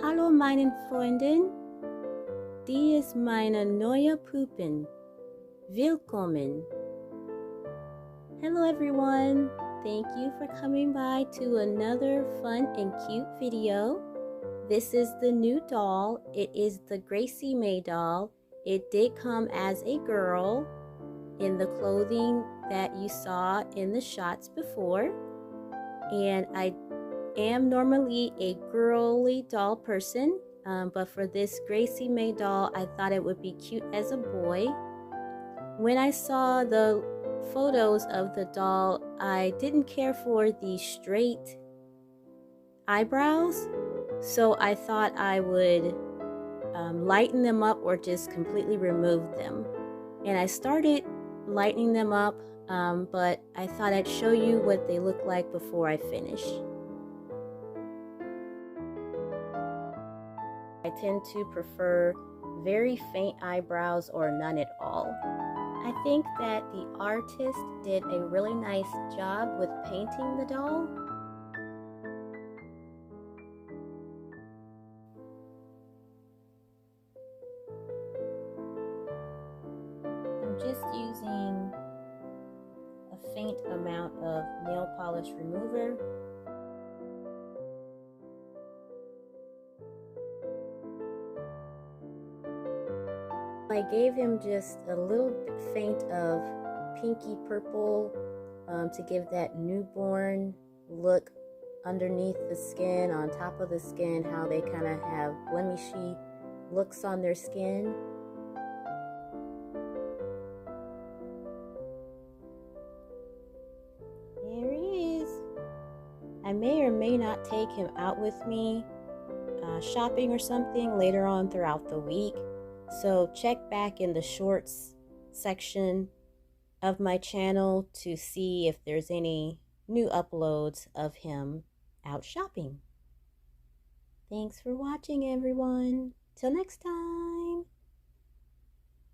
Hallo meinen Freunden, die ist meine neue Puppen. Willkommen. Hello everyone, thank you for coming by to another fun and cute video. This is the new doll. It is the Gracie May doll. It did come as a girl in the clothing that you saw in the shots before. And I am normally a girly doll person, but for this Gracie May doll, I thought it would be cute as a boy. When I saw the photos of the doll, I didn't care for the straight eyebrows, so I thought I would lighten them up or just completely remove them. And I started lightening them up, but I thought I'd show you what they look like before I finish. I tend to prefer very faint eyebrows or none at all. I think that the artist did a really nice job with painting the doll. I'm just using a faint amount of nail polish remover. I gave him just a little bit faint of pinky purple to give that newborn look underneath the skin, on top of the skin, how they kind of have blemishy looks on their skin. There he is. I may or may not take him out with me shopping or something later on throughout the week. So check back in the shorts section of my channel to see if there's any new uploads of him out shopping. Thanks for watching, everyone. Till next time.